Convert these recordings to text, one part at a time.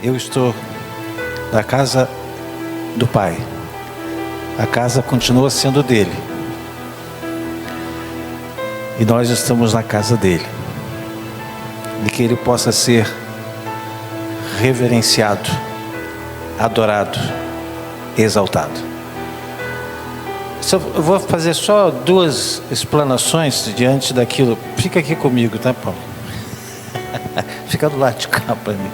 Eu estou na casa do Pai. A casa continua sendo dele. E nós estamos na casa dele. E que ele possa ser reverenciado, adorado, exaltado. Eu vou fazer só duas explanações diante daquilo. Fica aqui comigo, tá, Paulo? Fica do lado de cá para mim.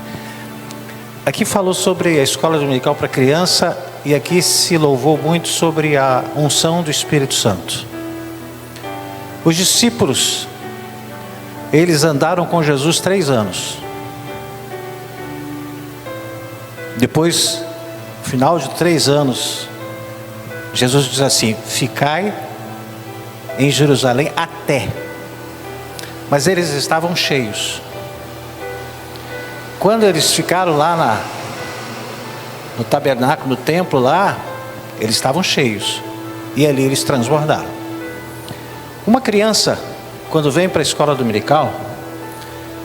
Aqui falou sobre a escola dominical para criança e aqui se louvou muito sobre a unção do Espírito Santo. Os discípulos, eles andaram com Jesus 3 anos. Depois, no final de 3 anos, Jesus diz assim: ficai em Jerusalém até. Mas eles estavam cheios. Quando eles ficaram lá no tabernáculo, no templo lá, eles estavam cheios. E ali eles transbordaram. Uma criança, quando vem para a escola dominical,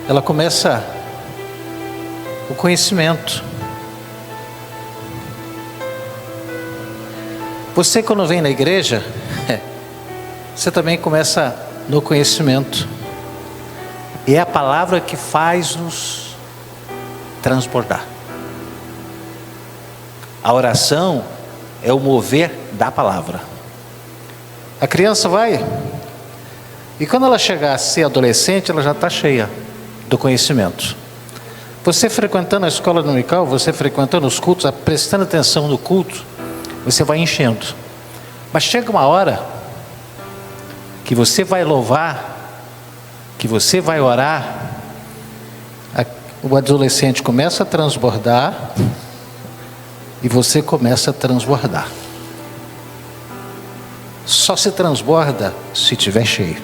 ela começa o conhecimento. Você, quando vem na igreja, você também começa no conhecimento. E é a palavra que faz-nos transbordar. A oração é o mover da palavra. A criança vai, e quando ela chegar a ser adolescente, ela já está cheia do conhecimento. Você frequentando a escola dominical, você frequentando os cultos, prestando atenção no culto, você vai enchendo. Mas chega uma hora que você vai louvar, que você vai orar, o adolescente começa a transbordar e você começa a transbordar. Só se transborda se estiver cheio.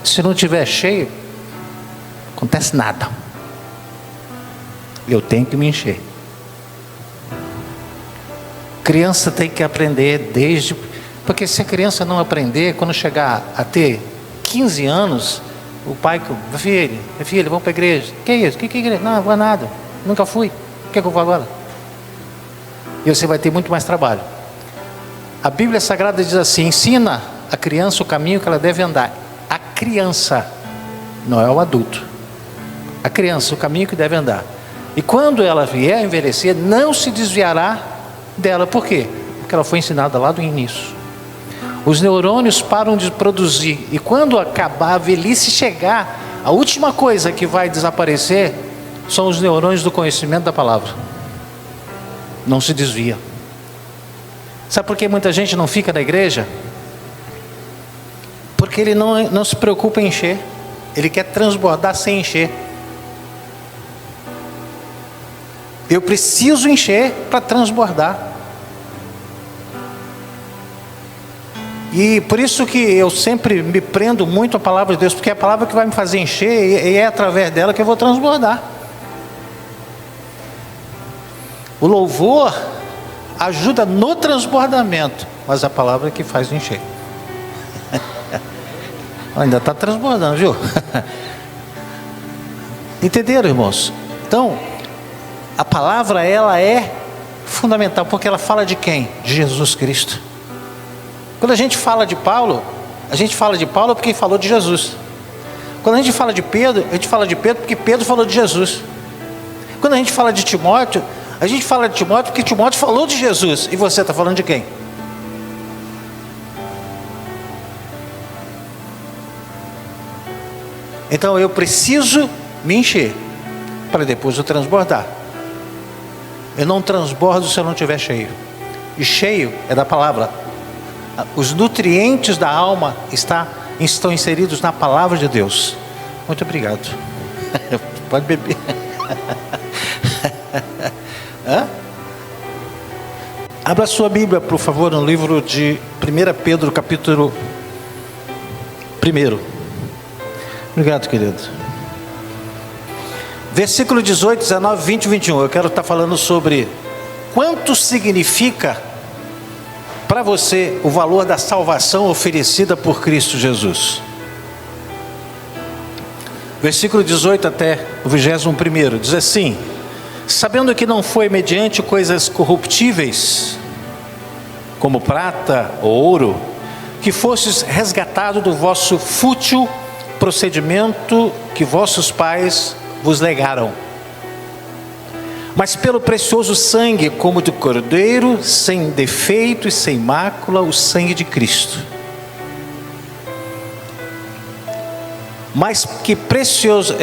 Se não estiver cheio, acontece nada. Eu tenho que me encher. Criança tem que aprender desde... Porque se a criança não aprender, quando chegar a ter 15 anos... O pai, filho, vamos para a igreja. Que é isso? Que igreja? Não vou nada. Nunca fui. O que é que eu vou agora? E você vai ter muito mais trabalho. A Bíblia Sagrada diz assim: ensina a criança o caminho que ela deve andar. A criança, não é o adulto. A criança, o caminho que deve andar. E quando ela vier a envelhecer, não se desviará dela. Por quê? Porque ela foi ensinada lá do início. Os neurônios param de produzir. E quando acabar a velhice chegar, a última coisa que vai desaparecer são os neurônios do conhecimento da palavra. Não se desvia. Sabe por que muita gente não fica na igreja? Porque ele não se preocupa em encher. Ele quer transbordar sem encher. Eu preciso encher para transbordar. E por isso que eu sempre me prendo muito à palavra de Deus, porque é a palavra que vai me fazer encher e é através dela que eu vou transbordar. O louvor ajuda no transbordamento, mas a palavra é que faz encher. Ainda está transbordando, viu? Entenderam, irmãos? Então, a palavra, ela é fundamental, porque ela fala de quem? De Jesus Cristo. Quando a gente fala de Paulo, porque falou de Jesus. Quando a gente fala de Pedro, a gente fala de Pedro porque Pedro falou de Jesus. Quando a gente fala de Timóteo, a gente fala de Timóteo porque Timóteo falou de Jesus. E você está falando de quem? Então eu preciso me encher para depois eu transbordar. Eu não transbordo se eu não estiver cheio. E cheio é da palavra. Os nutrientes da alma estão inseridos na palavra de Deus. Muito obrigado. Pode beber. Abra sua Bíblia, por favor, no livro de 1 Pedro, capítulo 1. Obrigado, querido. Versículo 18, 19, 20 e 21. Eu quero estar falando sobre quanto significa para você o valor da salvação oferecida por Cristo Jesus. versículo 18 até o 21º, diz assim: sabendo que não foi mediante coisas corruptíveis, como prata ou ouro, que fostes resgatado do vosso fútil procedimento que vossos pais vos legaram, mas pelo precioso sangue, como do cordeiro, sem defeito e sem mácula, o sangue de Cristo. Mas que precioso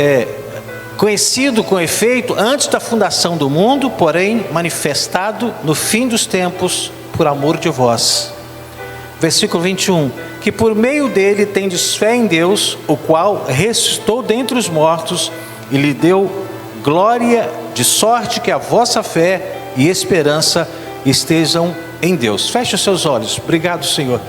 conhecido com efeito antes da fundação do mundo, porém manifestado no fim dos tempos por amor de vós. Versículo 21, que por meio dele tendes fé em Deus, o qual ressuscitou dentre os mortos e lhe deu glória, de sorte que a vossa fé e esperança estejam em Deus. Feche os seus olhos. Obrigado, Senhor.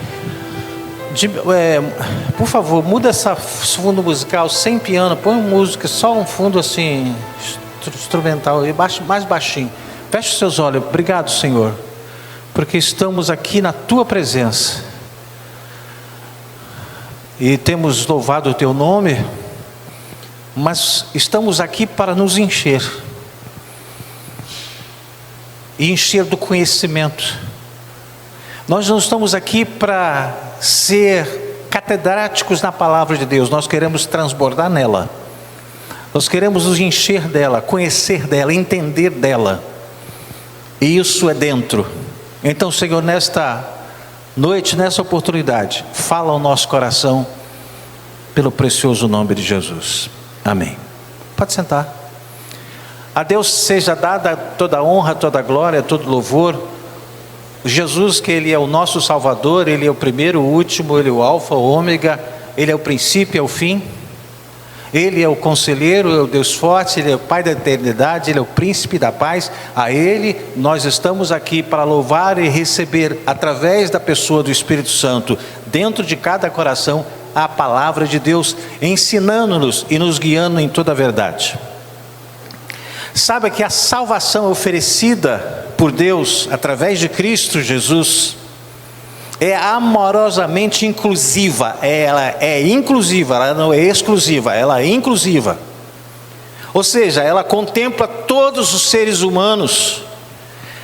Por favor, muda esse fundo musical sem piano, põe música, só um fundo assim, instrumental, mais baixinho. Feche os seus olhos. Obrigado, Senhor, porque estamos aqui na Tua presença e temos louvado o Teu nome, mas estamos aqui para nos encher e encher do conhecimento. Nós não estamos aqui para ser catedráticos na palavra de Deus, nós queremos transbordar nela, nós queremos nos encher dela, conhecer dela, entender dela, e isso é dentro. Então, Senhor, nesta noite, nessa oportunidade, fala ao nosso coração, pelo precioso nome de Jesus, amém. Pode sentar. A Deus seja dada toda a honra, toda a glória, todo louvor. Jesus, que Ele é o nosso Salvador, Ele é o primeiro, o último, Ele é o alfa, o ômega, Ele é o princípio e o fim. Ele é o conselheiro, é o Deus forte, Ele é o Pai da eternidade, Ele é o príncipe da paz. A Ele nós estamos aqui para louvar e receber, através da pessoa do Espírito Santo, dentro de cada coração, a palavra de Deus, ensinando-nos e nos guiando em toda a verdade. Sabe que a salvação oferecida por Deus, através de Cristo Jesus, é amorosamente inclusiva. Ela é inclusiva, ela não é exclusiva, ela é inclusiva. Ou seja, ela contempla todos os seres humanos,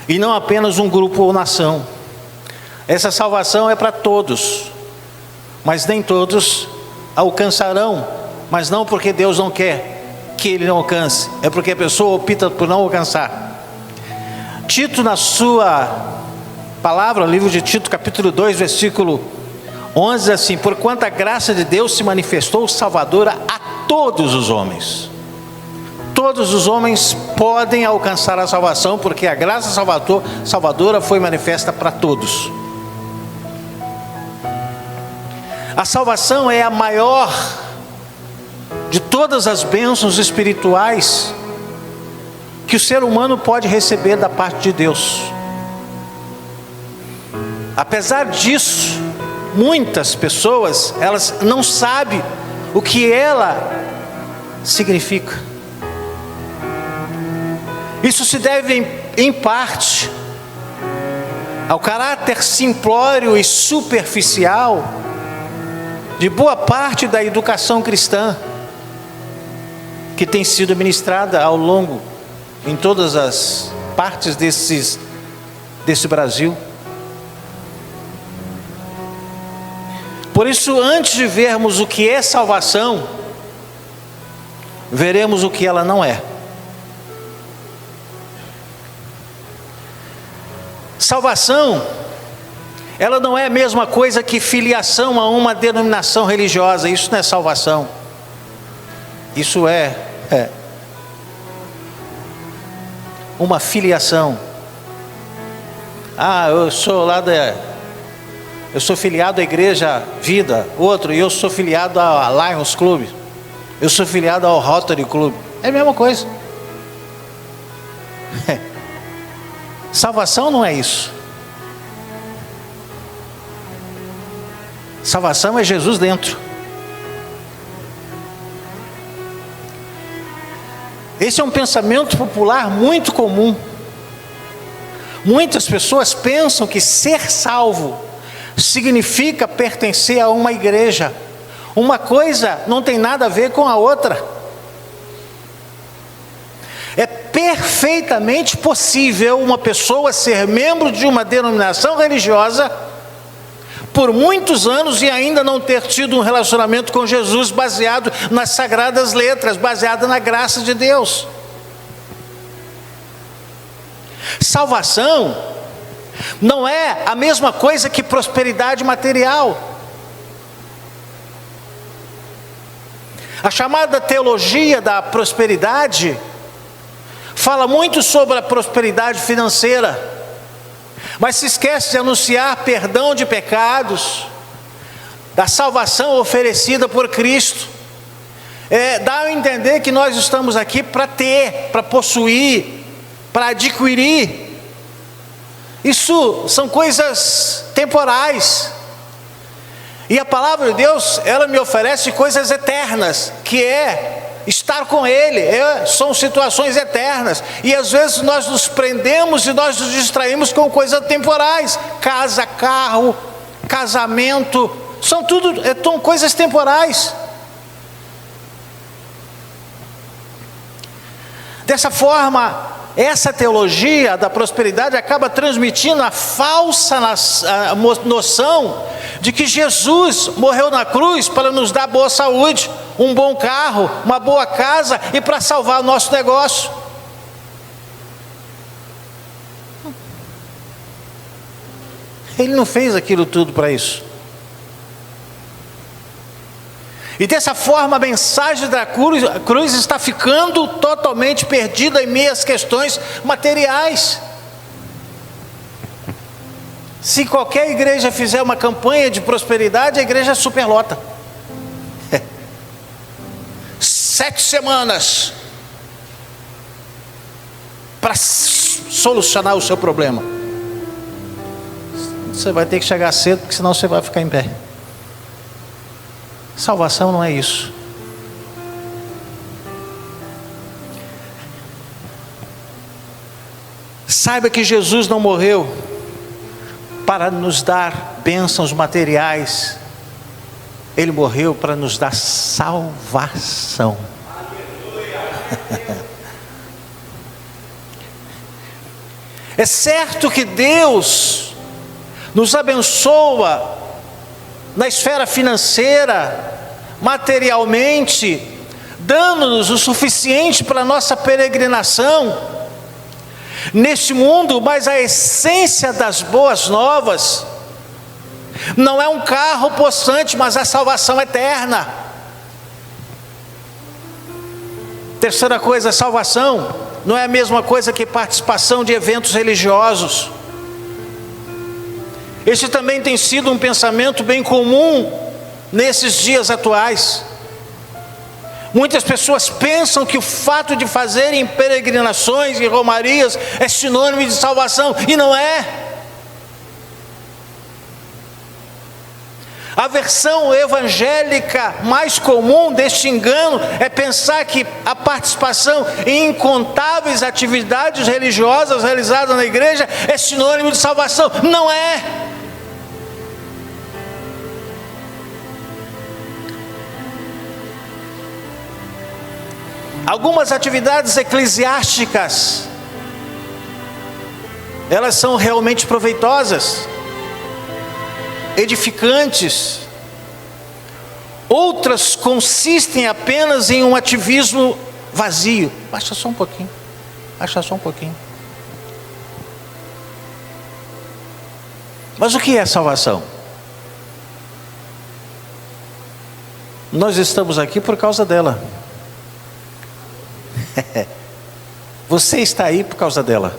e não apenas um grupo ou nação. Essa salvação é para todos, mas nem todos alcançarão, mas não porque Deus não quer que ele não alcance, é porque a pessoa opta por não alcançar. Tito, na sua palavra, livro de Tito, capítulo 2, versículo 11, assim: porquanto a graça de Deus se manifestou salvadora a todos os homens. Todos os homens podem alcançar a salvação, porque a graça salvadora foi manifesta para todos. A salvação é a maior de todas as bênçãos espirituais que o ser humano pode receber da parte de Deus. Apesar disso, muitas pessoas, elas não sabem o que ela significa. Isso se deve em parte ao caráter simplório e superficial de boa parte da educação cristã que tem sido ministrada ao longo, em todas as partes desse Brasil. Por isso, antes de vermos o que é salvação, veremos o que ela não é. Salvação, ela não é a mesma coisa que filiação a uma denominação religiosa. Isso não é salvação. Isso é uma filiação. Eu sou filiado à Igreja Vida. Outro, eu sou filiado à Lions Club. Eu sou filiado ao Rotary Club. É a mesma coisa. Salvação não é isso. Salvação é Jesus dentro. Esse é um pensamento popular muito comum. Muitas pessoas pensam que ser salvo significa pertencer a uma igreja. Uma coisa não tem nada a ver com a outra. É perfeitamente possível uma pessoa ser membro de uma denominação religiosa por muitos anos e ainda não ter tido um relacionamento com Jesus baseado nas sagradas letras, baseado na graça de Deus. Salvação não é a mesma coisa que prosperidade material. A chamada teologia da prosperidade fala muito sobre a prosperidade financeira, mas se esquece de anunciar perdão de pecados, da salvação oferecida por Cristo. Dá a entender que nós estamos aqui para ter, para possuir, para adquirir. Isso são coisas temporais. E a palavra de Deus, ela me oferece coisas eternas, que é estar com Ele, são situações eternas. E às vezes nós nos prendemos e nós nos distraímos com coisas temporais. Casa, carro, casamento, são coisas temporais. Dessa forma, essa teologia da prosperidade acaba transmitindo a falsa noção de que Jesus morreu na cruz para nos dar boa saúde, um bom carro, uma boa casa e para salvar o nosso negócio. Ele não fez aquilo tudo para isso. E dessa forma a mensagem da cruz está ficando totalmente perdida em meio às questões materiais. Se qualquer igreja fizer uma campanha de prosperidade, a igreja superlota. 7 semanas para solucionar o seu problema. Você vai ter que chegar cedo, porque senão você vai ficar em pé. Salvação não é isso. Saiba que Jesus não morreu para nos dar bênçãos materiais. Ele morreu para nos dar salvação. É certo que Deus nos abençoa na esfera financeira, materialmente, dando-nos o suficiente para a nossa peregrinação neste mundo, mas a essência das boas novas não é um carro possante, mas a salvação eterna. Terceira coisa, salvação não é a mesma coisa que participação de eventos religiosos. Este também tem sido um pensamento bem comum nesses dias atuais. Muitas pessoas pensam que o fato de fazerem peregrinações e romarias é sinônimo de salvação, e não é. A versão evangélica mais comum deste engano é pensar que a participação em incontáveis atividades religiosas realizadas na igreja é sinônimo de salvação. Não é. Algumas atividades eclesiásticas, elas são realmente proveitosas, edificantes. Outras consistem apenas em um ativismo vazio. Baixa só um pouquinho. Mas o que é salvação? Nós estamos aqui por causa dela. Você está aí por causa dela.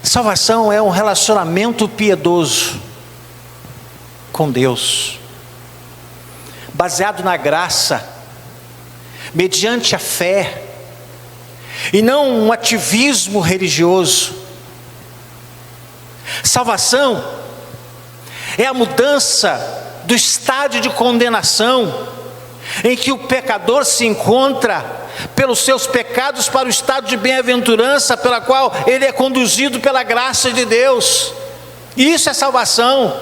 Salvação é um relacionamento piedoso com Deus, baseado na graça, mediante a fé, e não um ativismo religioso. Salvação é a mudança do estádio de condenação em que o pecador se encontra pelos seus pecados para o estado de bem-aventurança pela qual ele é conduzido pela graça de Deus. Isso é salvação.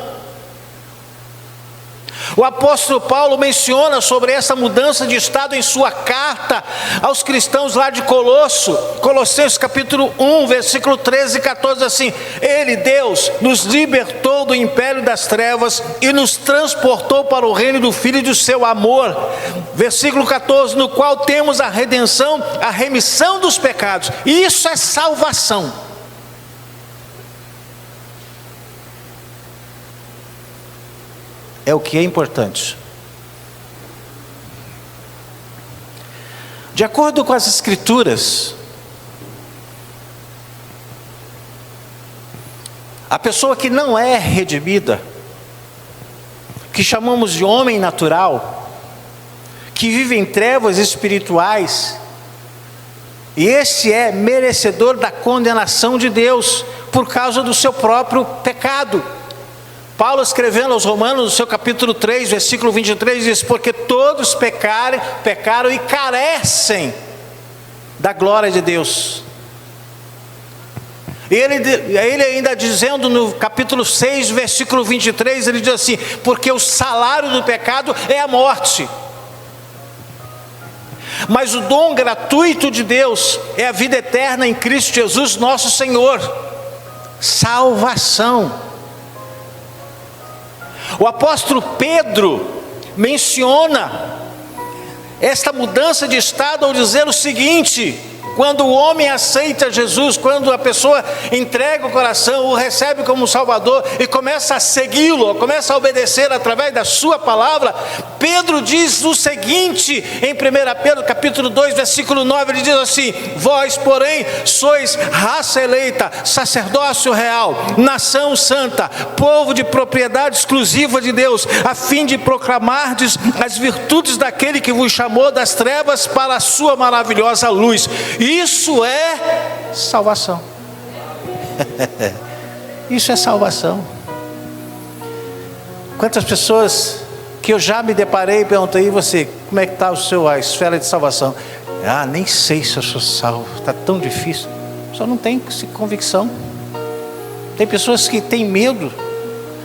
O apóstolo Paulo menciona sobre essa mudança de estado em sua carta aos cristãos lá de Colossenses capítulo 1, versículo 13 e 14, assim: Ele, Deus, nos libertou do império das trevas e nos transportou para o reino do Filho do seu amor. Versículo 14, no qual temos a redenção, a remissão dos pecados. E isso é salvação. É o que é importante. De acordo com as Escrituras, a pessoa que não é redimida, que chamamos de homem natural, que vive em trevas espirituais, e esse é merecedor da condenação de Deus, por causa do seu próprio pecado. Paulo, escrevendo aos Romanos, no seu capítulo 3, versículo 23, diz: porque todos pecaram e carecem da glória de Deus. E ele ainda dizendo no capítulo 6, versículo 23, ele diz assim: porque o salário do pecado é a morte, mas o dom gratuito de Deus é a vida eterna em Cristo Jesus nosso Senhor. Salvação. O apóstolo Pedro menciona esta mudança de estado ao dizer o seguinte: quando o homem aceita Jesus, quando a pessoa entrega o coração, o recebe como Salvador e começa a segui-lo, começa a obedecer através da sua palavra, Pedro diz o seguinte em 1 Pedro capítulo 2, versículo 9, ele diz assim: vós, porém, sois raça eleita, sacerdócio real, nação santa, povo de propriedade exclusiva de Deus, a fim de proclamardes as virtudes daquele que vos chamou das trevas para a sua maravilhosa luz. Isso é salvação. Isso é salvação. Quantas pessoas que eu já me deparei e perguntei: e você, como é que está a esfera de salvação? Nem sei se eu sou salvo, está tão difícil. Só não tem convicção. Tem pessoas que têm medo,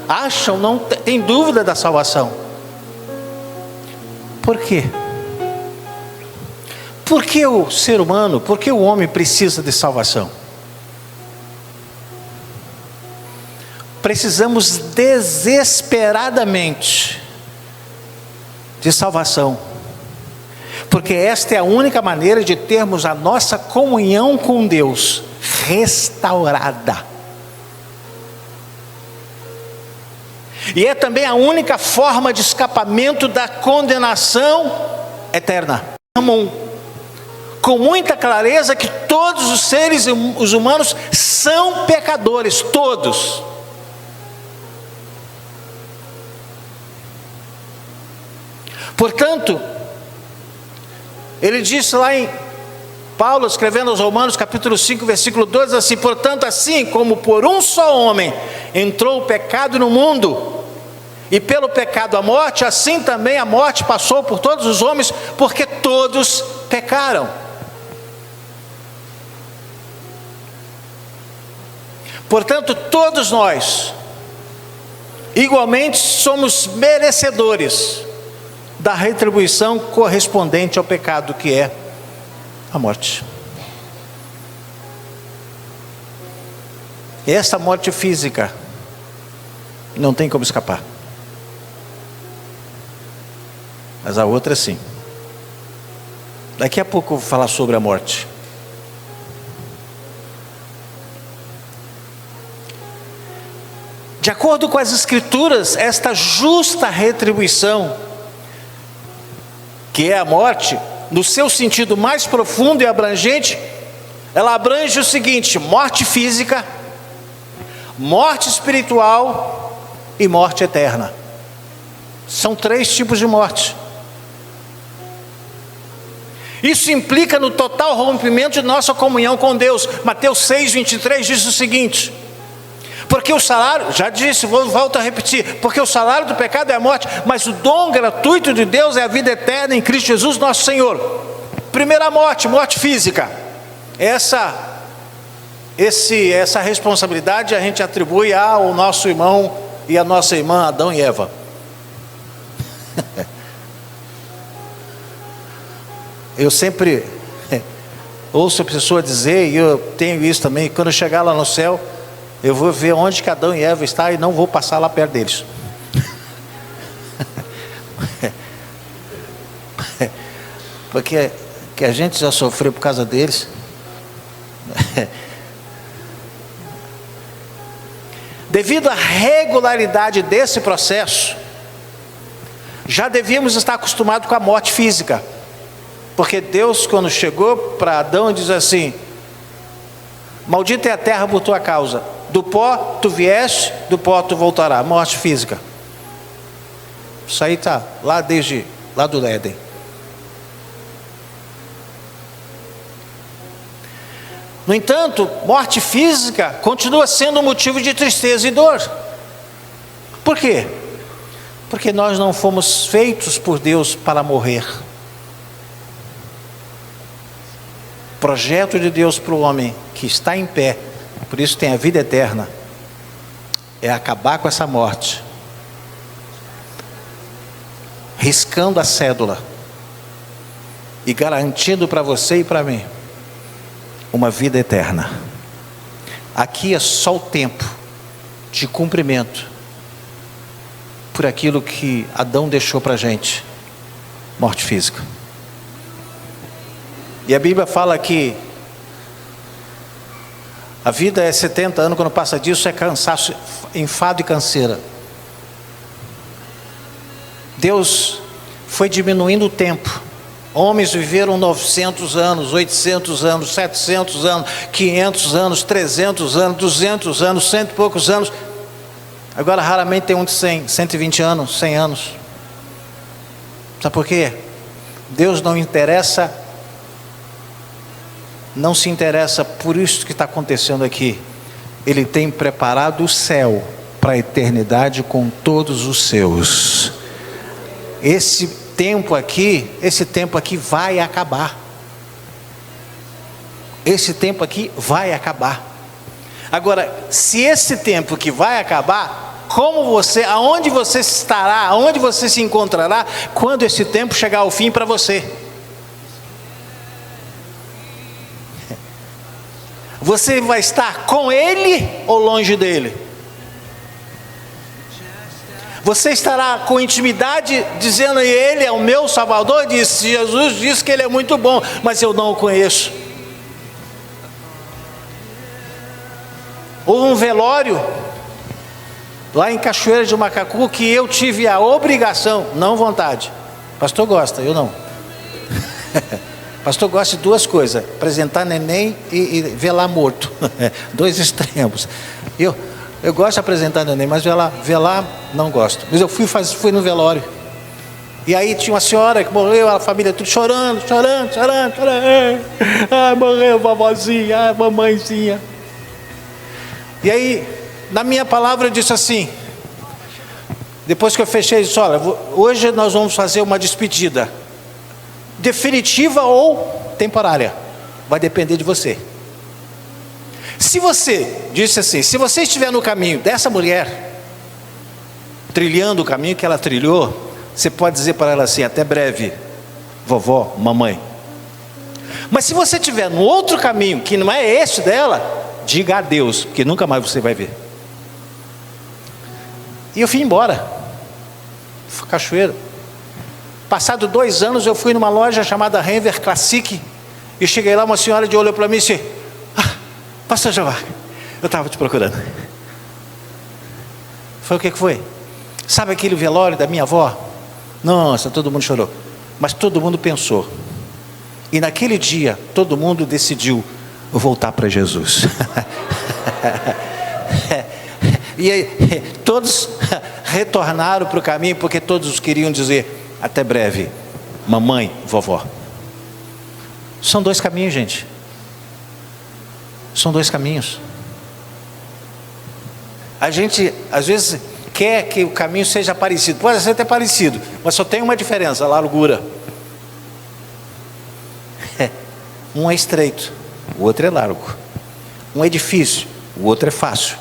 acham, não tem dúvida da salvação. Por quê? Por que o ser humano, por que o homem precisa de salvação? Precisamos desesperadamente de salvação, porque esta é a única maneira de termos a nossa comunhão com Deus restaurada. E é também a única forma de escapamento da condenação eterna. Com muita clareza que todos os seres os humanos são pecadores, todos. Portanto, ele disse lá em Paulo, escrevendo aos Romanos capítulo 5, versículo 12, assim: portanto, assim como por um só homem entrou o pecado no mundo, e pelo pecado a morte, assim também a morte passou por todos os homens, porque todos pecaram. Portanto, todos nós, igualmente, somos merecedores da retribuição correspondente ao pecado, que é a morte. E essa morte física não tem como escapar, mas a outra sim. Daqui a pouco eu vou falar sobre a morte. De acordo com as Escrituras, esta justa retribuição, que é a morte, no seu sentido mais profundo e abrangente, ela abrange o seguinte: morte física, morte espiritual e morte eterna. São 3 tipos de morte. Isso implica no total rompimento de nossa comunhão com Deus. Mateus 6, 23 diz o seguinte: porque o salário, já disse, volto a repetir, porque o salário do pecado é a morte, mas o dom gratuito de Deus é a vida eterna em Cristo Jesus nosso Senhor. Primeira morte, morte física. Essa responsabilidade a gente atribui ao nosso irmão e à nossa irmã Adão e Eva. Eu sempre ouço a pessoa dizer, e eu tenho isso também, quando eu chegar lá no céu, eu vou ver onde que Adão e Eva estão e não vou passar lá perto deles. Porque que a gente já sofreu por causa deles. Devido à regularidade desse processo, já devíamos estar acostumados com a morte física. Porque Deus, quando chegou para Adão, diz assim: maldita é a terra por tua causa, do pó tu vieste, do pó tu voltará. Morte física. Isso aí está lá desde lá do Éden. No entanto, morte física continua sendo um motivo de tristeza e dor. Por quê? Porque nós não fomos feitos por Deus para morrer. O projeto de Deus para o homem que está em pé, por isso tem a vida eterna, é acabar com essa morte, riscando a cédula e garantindo para você e para mim uma vida eterna. Aqui é só o tempo de cumprimento por aquilo que Adão deixou para a gente, morte física. E a Bíblia fala que a vida é 70 anos, quando passa disso é cansaço, enfado e canseira. Deus foi diminuindo o tempo. Homens viveram 900 anos, 800 anos, 700 anos, 500 anos, 300 anos, 200 anos, 100 e poucos anos. Agora raramente tem um de 100, 120 anos, 100 anos. Sabe por quê? Deus não se interessa por isso que está acontecendo aqui. Ele tem preparado o céu para a eternidade com todos os seus. Esse tempo aqui vai acabar. Esse tempo aqui vai acabar. Agora, se esse tempo que vai acabar, aonde você estará, aonde você se encontrará quando esse tempo chegar ao fim para você? Você vai estar com Ele ou longe dele? Você estará com intimidade dizendo que Ele é o meu Salvador? Jesus disse que Ele é muito bom, mas eu não o conheço. Houve um velório lá em Cachoeira de Macacu que eu tive a obrigação, não vontade. Pastor gosta, eu não. Pastor gosta de duas coisas: apresentar neném e velar morto. Dois extremos. Eu gosto de apresentar neném, mas velar não gosto. Mas eu fui no velório. E aí tinha uma senhora que morreu, a família tudo chorando. Ai, morreu vovozinha, ai, mamãezinha. E aí, na minha palavra eu disse assim, depois que eu fechei, eu disse: olha, hoje nós vamos fazer uma despedida definitiva ou temporária, vai depender de você. Se você, disse assim, se você estiver no caminho dessa mulher, trilhando o caminho que ela trilhou, você pode dizer para ela assim: até breve, vovó, mamãe. Mas se você estiver no outro caminho, que não é esse dela, diga adeus, porque nunca mais você vai ver. E eu fui embora, Cachoeira. Passado 2 anos, eu fui numa loja chamada Renver Classic, e cheguei lá, uma senhora de olho para mim e disse: pastor Jeová, eu estava te procurando. Foi o que foi? Sabe aquele velório da minha avó? Nossa, todo mundo chorou, mas todo mundo pensou. E naquele dia, todo mundo decidiu voltar para Jesus. E aí, todos retornaram para o caminho, porque todos queriam dizer: até breve, mamãe, vovó. São 2 caminhos, gente. São 2 caminhos. A gente, às vezes, quer que o caminho seja parecido. Pode ser até parecido, mas só tem uma diferença: a largura. Um é estreito, o outro é largo. Um é difícil, o outro é fácil.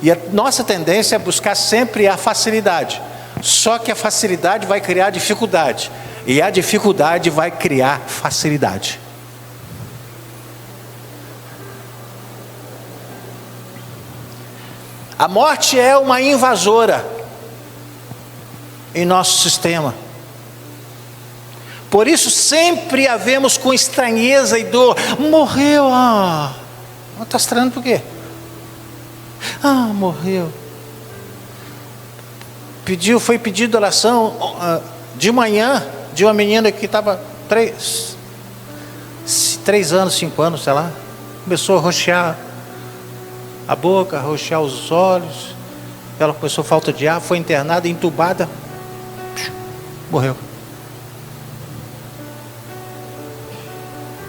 E a nossa tendência é buscar sempre a facilidade. Só que a facilidade vai criar dificuldade, e a dificuldade vai criar facilidade. A morte é uma invasora em nosso sistema. Por isso sempre a vemos com estranheza e dor. Morreu, está estranhando por quê? Morreu. Foi pedido oração de manhã, de uma menina que estava 3 anos, 5 anos, sei lá. Começou a roxear a boca, a roxear os olhos. Ela começou falta de ar, foi internada, entubada. Morreu.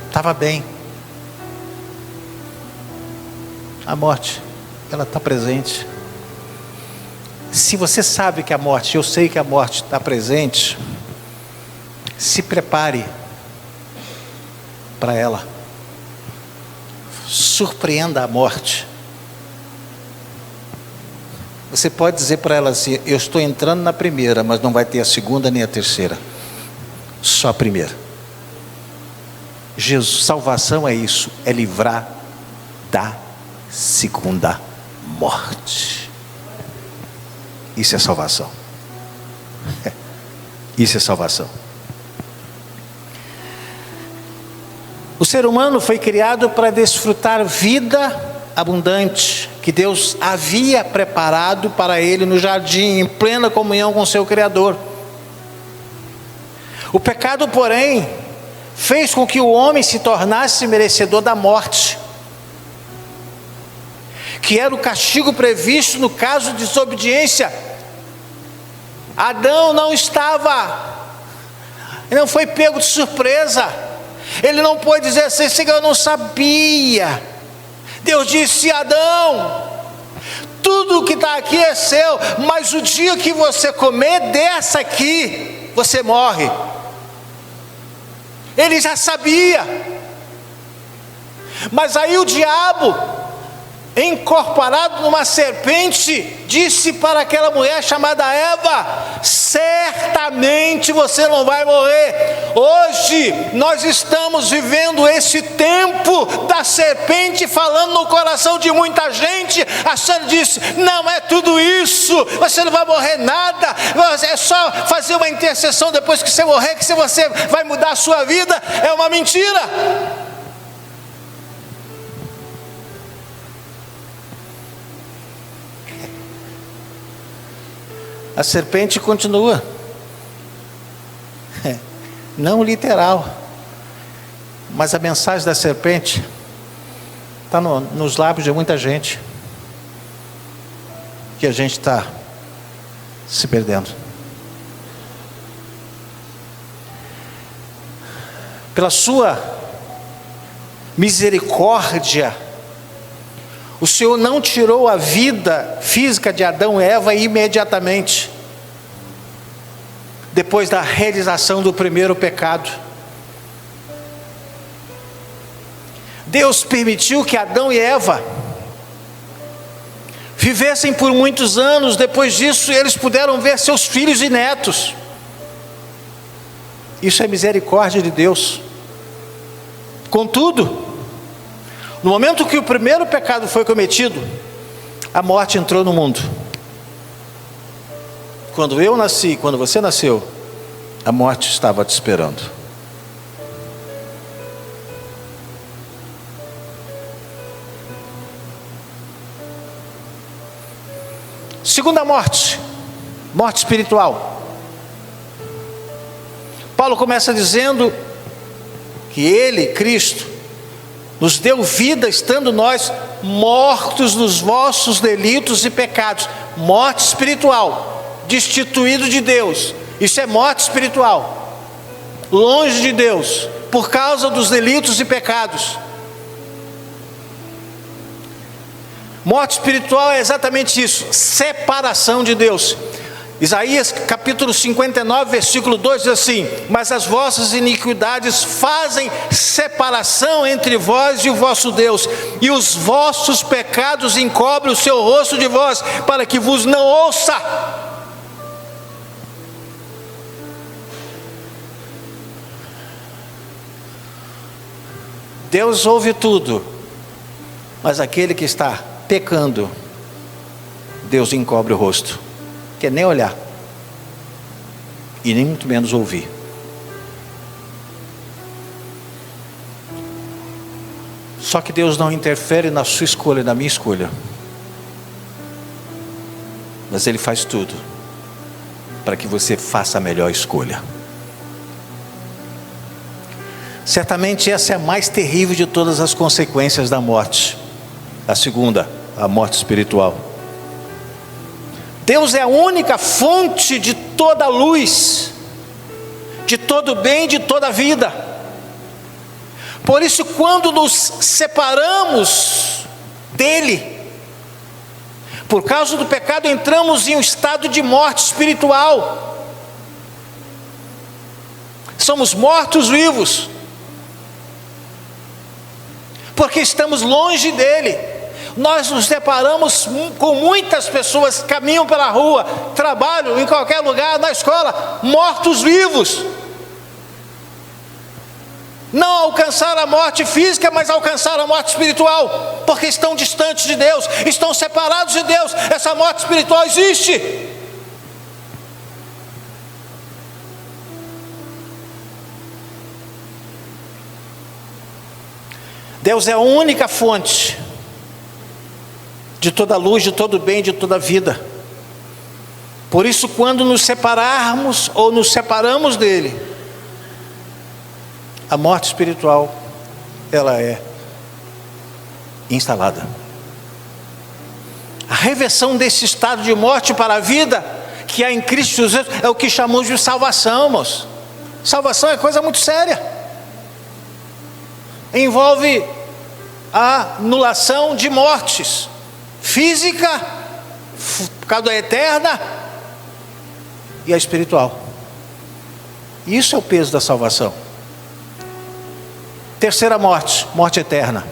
Estava bem. A morte, ela está presente. Se você sabe que a morte, eu sei que a morte está presente, se prepare para ela. Surpreenda a morte. Você pode dizer para ela assim: eu estou entrando na primeira, mas não vai ter a segunda nem a terceira, só a primeira. Jesus, salvação é isso, é livrar da segunda morte. Isso é salvação. Isso é salvação. O ser humano foi criado para desfrutar vida abundante, que Deus havia preparado para ele no jardim, em plena comunhão com seu Criador. O pecado, porém, fez com que o homem se tornasse merecedor da morte, que era o castigo previsto no caso de desobediência. Adão não foi pego de surpresa. Ele não pôde dizer assim: Senhor, eu não sabia. Deus disse: Adão, tudo que está aqui é seu, mas o dia que você comer dessa aqui, você morre. Ele já sabia. Mas aí o diabo, incorporado numa serpente, disse para aquela mulher chamada Eva: certamente você não vai morrer. Hoje nós estamos vivendo esse tempo da serpente falando no coração de muita gente, achando disso: não é tudo isso, você não vai morrer nada, é só fazer uma intercessão depois que você morrer que você vai mudar a sua vida. É uma mentira. A serpente continua, não literal, mas a mensagem da serpente está nos lábios de muita gente, que a gente está se perdendo. Pela sua misericórdia, o Senhor não tirou a vida física de Adão e Eva imediatamente, depois da realização do primeiro pecado. Deus permitiu que Adão e Eva vivessem por muitos anos. Depois disso, eles puderam ver seus filhos e netos. Isso é misericórdia de Deus. Contudo, no momento que o primeiro pecado foi cometido, a morte entrou no mundo. Quando eu nasci, quando você nasceu, a morte estava te esperando. Segunda morte, morte espiritual. Paulo começa dizendo que Ele, Cristo, nos deu vida estando nós mortos nos vossos delitos e pecados. Morte espiritual, destituído de Deus. Isso é morte espiritual, longe de Deus, por causa dos delitos e pecados. Morte espiritual é exatamente isso, separação de Deus. Isaías capítulo 59, versículo 2 diz assim: mas as vossas iniquidades fazem separação entre vós e o vosso Deus, e os vossos pecados encobrem o seu rosto de vós, para que vos não ouça. Deus ouve tudo, mas aquele que está pecando, Deus encobre o rosto, quer nem olhar, e nem muito menos ouvir. Só que Deus não interfere na sua escolha, na minha escolha, mas Ele faz tudo para que você faça a melhor escolha. Certamente essa é a mais terrível de todas as consequências da morte. A segunda, a morte espiritual. Deus é a única fonte de toda luz, de todo bem, de toda vida. Por isso, quando nos separamos dele, por causa do pecado, entramos em um estado de morte espiritual. Somos mortos-vivos, porque estamos longe dele. Nós nos deparamos com muitas pessoas que caminham pela rua, trabalham em qualquer lugar, na escola, mortos-vivos. Não alcançaram a morte física, mas alcançaram a morte espiritual, porque estão distantes de Deus, estão separados de Deus. Essa morte espiritual existe. Deus é a única fonte de toda luz, de todo bem, de toda vida. Por isso, quando nos separarmos ou nos separamos dele, a morte espiritual, ela é instalada. A reversão desse estado de morte para a vida que há em Cristo Jesus é o que chamamos de salvação, irmãos. Salvação é coisa muito séria. Envolve a anulação de mortes física, por causa da eterna, e a espiritual. Isso é o peso da salvação. Terceira morte, morte eterna.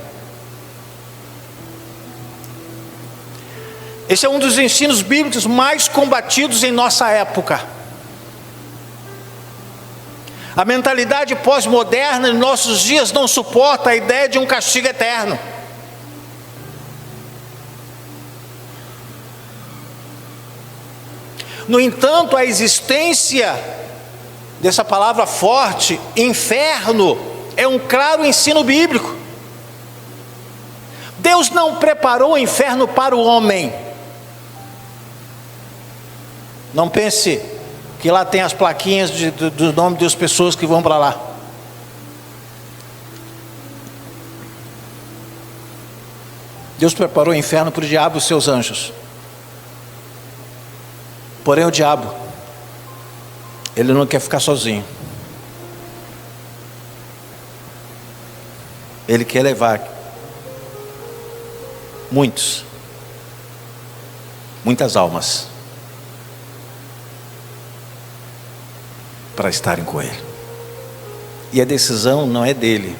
Esse é um dos ensinos bíblicos mais combatidos em nossa época. A mentalidade pós-moderna em nossos dias não suporta a ideia de um castigo eterno. No entanto, a existência dessa palavra forte, inferno, é um claro ensino bíblico. Deus não preparou o inferno para o homem. Não pense que lá tem as plaquinhas do nome das pessoas que vão para lá. Deus preparou o inferno para o diabo e os seus anjos. Porém o diabo, ele não quer ficar sozinho. Ele quer levar muitas almas para estarem com ele. E a decisão não é dele.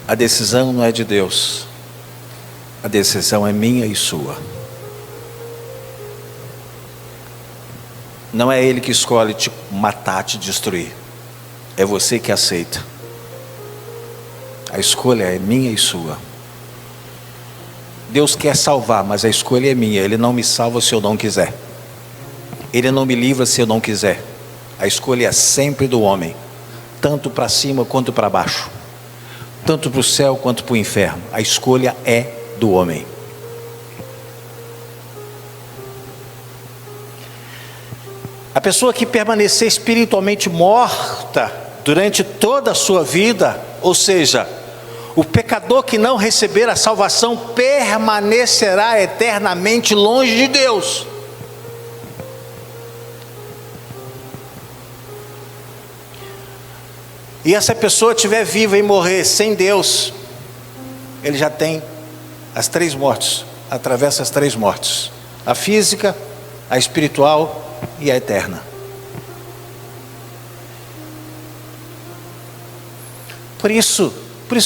A decisão não é de Deus. A decisão é minha e sua. Não é ele que escolhe te matar, te destruir. É você que aceita. A escolha é minha e sua. Deus quer salvar, mas a escolha é minha. Ele não me salva se eu não quiser. Ele não me livra se eu não quiser. A escolha é sempre do homem, tanto para cima quanto para baixo, tanto para o céu quanto para o inferno. A escolha é do homem. A pessoa que permanecer espiritualmente morta durante toda a sua vida, ou seja, o pecador que não receber a salvação permanecerá eternamente longe de Deus. E essa pessoa estiver viva e morrer sem Deus, ele já tem as três mortes, atravessa as três mortes: a física, a espiritual e a eterna. Por isso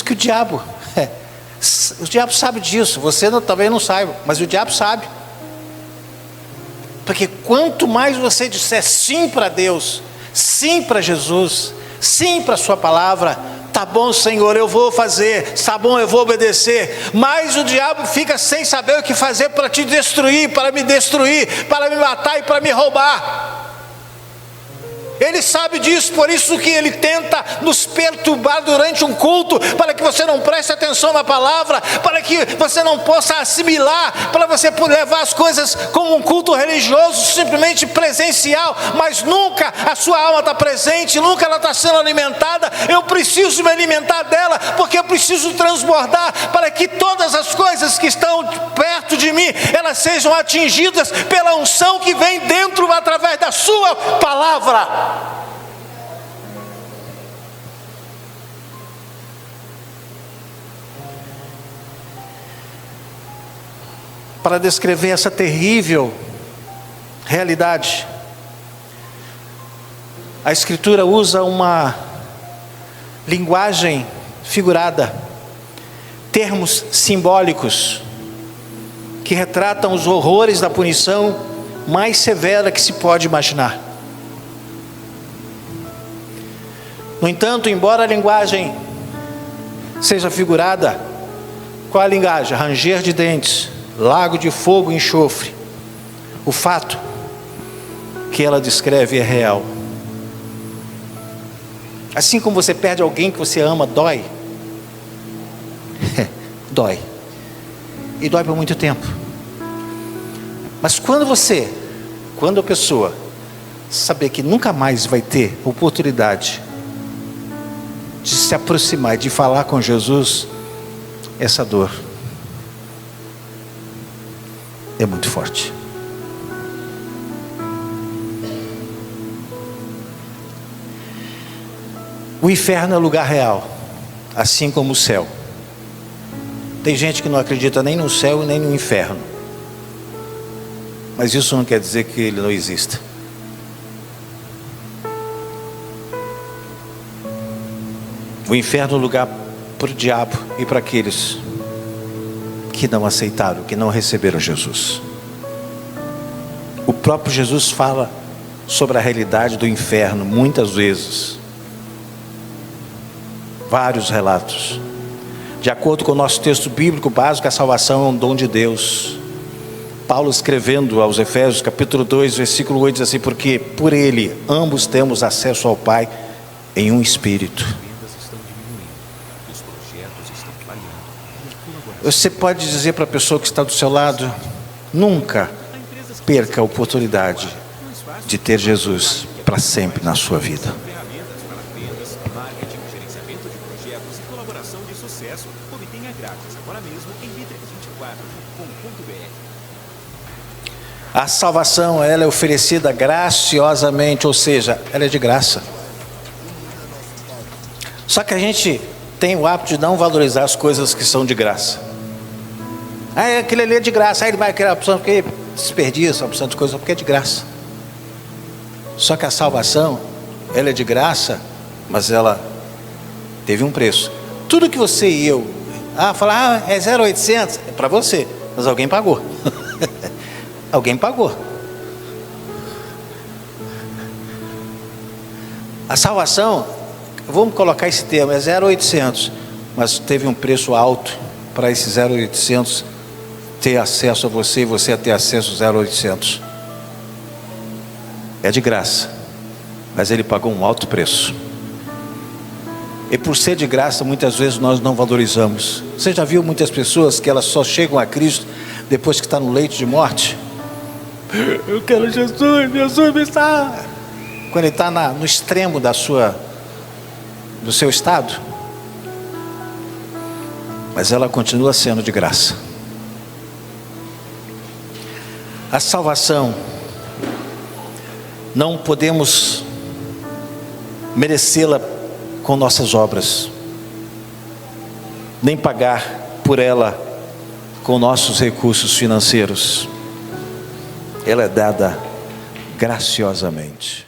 que o diabo sabe disso. Você talvez não saiba, mas o diabo sabe. Porque quanto mais você disser sim para Deus, sim para Jesus, sim para a sua palavra, Tá bom, Senhor, eu vou fazer, tá bom, eu vou obedecer. Mas o diabo fica sem saber o que fazer para te destruir, para me matar e para me roubar. Ele sabe disso, por isso que ele tenta nos perturbar durante um culto, para que você não preste atenção na palavra, para que você não possa assimilar, para você levar as coisas como um culto religioso, simplesmente presencial, mas nunca a sua alma está presente, nunca ela está sendo alimentada. Eu preciso me alimentar dela, porque eu preciso transbordar, para que todas as coisas que estão perto de mim, elas sejam atingidas pela unção que vem dentro, através da sua palavra. Para descrever essa terrível realidade, a Escritura usa uma linguagem figurada, termos simbólicos, que retratam os horrores da punição mais severa que se pode imaginar. No entanto, embora a linguagem seja figurada, qual a linguagem? Ranger de dentes, lago de fogo e enxofre. O fato que ela descreve é real. Assim como você perde alguém que você ama, dói. Dói. E dói por muito tempo. Mas quando a pessoa saber que nunca mais vai ter oportunidade de se aproximar, de falar com Jesus, essa dor é muito forte. O inferno é lugar real, assim como o céu. Tem gente que não acredita nem no céu e nem no inferno, mas isso não quer dizer que ele não exista. O inferno é um lugar para o diabo e para aqueles que não aceitaram, que não receberam Jesus. O próprio Jesus fala sobre a realidade do inferno muitas vezes. Vários relatos. De acordo com o nosso texto bíblico básico, a salvação é um dom de Deus. Paulo, escrevendo aos Efésios, capítulo 2, versículo 8, diz assim: porque por ele ambos temos acesso ao Pai em um Espírito. Você pode dizer para a pessoa que está do seu lado: nunca perca a oportunidade de ter Jesus para sempre na sua vida. A salvação, ela é oferecida graciosamente, ou seja, ela é de graça. Só que a gente tem o hábito de não valorizar as coisas que são de graça. Aquele ali é de graça, aí ele vai criar a opção porque desperdiça, a opção de coisa porque é de graça. Só que a salvação, ela é de graça, mas ela teve um preço. Tudo que você e eu falar, é 0,800, é para você, mas alguém pagou. Alguém pagou. A salvação, vamos colocar esse termo, é 0,800, mas teve um preço alto para esse 0,800 ter acesso a você e você a ter acesso a 0,800. É de graça, mas ele pagou um alto preço. E por ser de graça, muitas vezes nós não valorizamos. Você já viu muitas pessoas que elas só chegam a Cristo depois que está no leito de morte? Eu quero Jesus, Jesus me salva. Quando ele está no extremo do seu estado. Mas ela continua sendo de graça. A salvação, não podemos merecê-la com nossas obras, nem pagar por ela com nossos recursos financeiros. Ela é dada graciosamente.